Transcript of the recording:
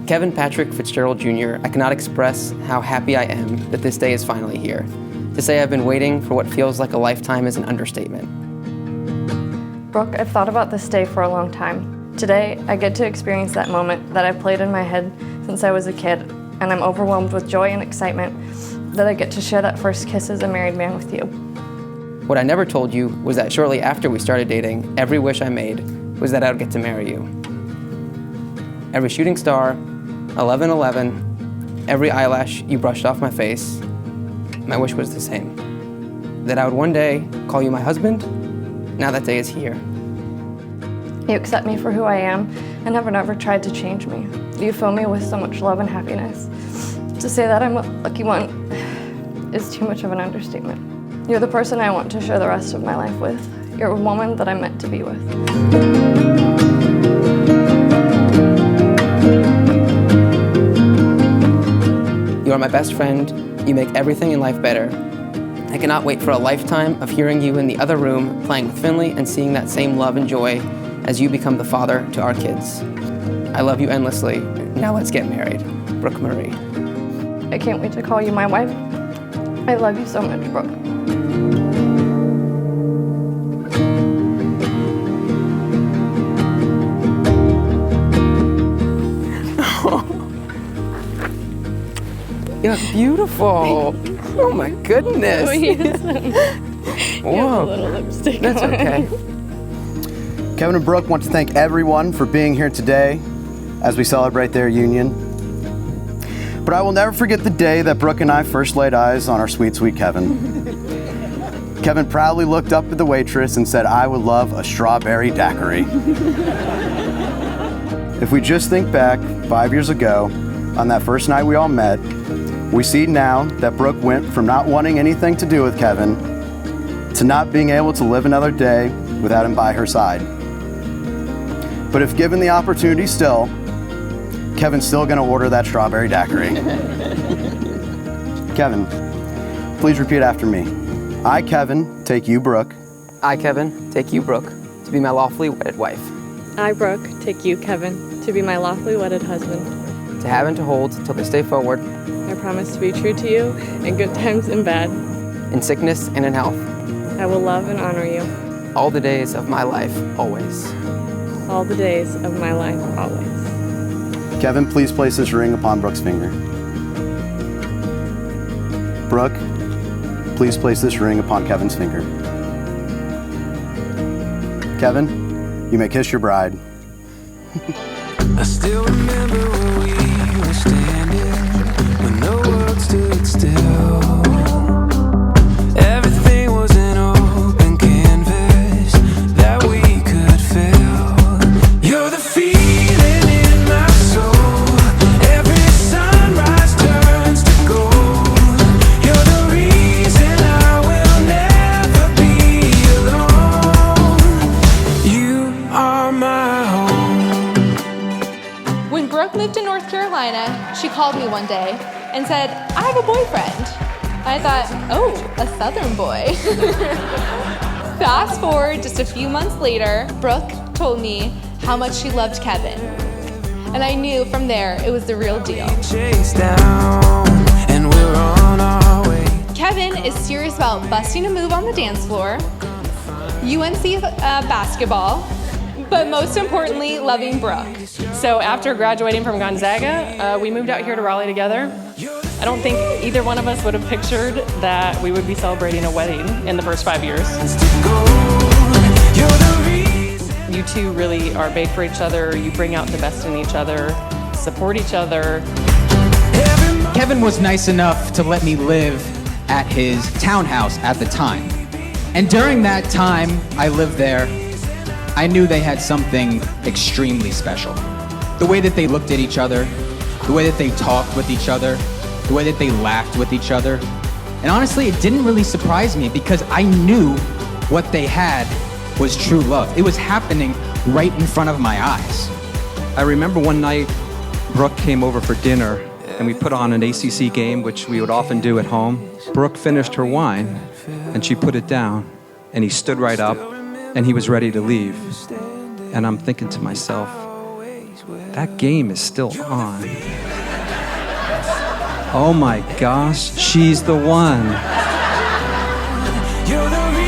Kevin Patrick Fitzgerald Jr., I cannot express how happy I am that this day is finally here. To say I've been waiting for what feels like a lifetime is an understatement. Brooke, I've thought about this day for a long time. Today, I get to experience that moment that I've played in my head since I was a kid, and I'm overwhelmed with joy and excitement that I get to share that first kiss as a married man with you. What I never told you was that shortly after we started dating, every wish I made was that I would get to marry you. Every shooting star, 11/11, every eyelash you brushed off my face, my wish was the same. That I would one day call you my husband. Now that day is here. You accept me for who I am and have never tried to change me. You fill me with so much love and happiness. To say that I'm a lucky one is too much of an understatement. You're the person I want to share the rest of my life with. You're a woman that I'm meant to be with. You are my best friend. You make everything in life better. I cannot wait for a lifetime of hearing you in the other room playing with Finley and seeing that same love and joy as you become the father to our kids. I love you endlessly. Now let's get married. Brooke Marie. I can't wait to call you my wife. I love you so much, Brooke. You look beautiful. Oh my goodness. Oh, yes. Whoa. You have a little lipstick That's on. okay. Kevin and Brooke want to thank everyone for being here today as we celebrate their union. But I will never forget the day that Brooke and I first laid eyes on our sweet, sweet Kevin. Kevin proudly looked up at the waitress and said, "I would love a strawberry daiquiri." If we just think back 5 years ago, on that first night we all met, we see now that Brooke went from not wanting anything to do with Kevin to not being able to live another day without him by her side. But if given the opportunity still, Kevin's still gonna order that strawberry daiquiri. Kevin, please repeat after me. I, Kevin, take you, Brooke. I, Kevin, take you, Brooke, to be my lawfully wedded wife. I, Brooke, take you, Kevin, to be my lawfully wedded husband. To have and to hold till this day forward. I promise to be true to you in good times and bad. In sickness and in health. I will love and honor you. All the days of my life, always. All the days of my life, always. Kevin, please place this ring upon Brooke's finger. Brooke, please place this ring upon Kevin's finger. Kevin, you may kiss your bride. I still remember where we were standing when the world stood still. Everything was an open canvas that we could fill. You're the feeling in my soul. Every sunrise turns to gold. You're the reason I will never be alone. You are my home. When Brooke moved to North Carolina, she called me one day and said, "I have a boyfriend." I thought, oh, a Southern boy. Fast forward just a few months later, Brooke told me how much she loved Kevin. And I knew from there it was the real deal. Chase down, and we're on our way. Kevin is serious about busting a move on the dance floor, UNC basketball, but most importantly, loving Brooke. So after graduating from Gonzaga, we moved out here to Raleigh together. I don't think either one of us would have pictured that we would be celebrating a wedding in the first 5 years. You two really are made for each other. You bring out the best in each other, support each other. Kevin was nice enough to let me live at his townhouse at the time. And during that time I lived there, I knew they had something extremely special. The way that they looked at each other, the way that they talked with each other, the way that they laughed with each other. And honestly, it didn't really surprise me because I knew what they had was true love. It was happening right in front of my eyes. I remember one night, Brooke came over for dinner and we put on an ACC game, which we would often do at home. Brooke finished her wine and she put it down and he stood right up and he was ready to leave. And I'm thinking to myself, that game is still on. Oh my gosh, she's the one. You're the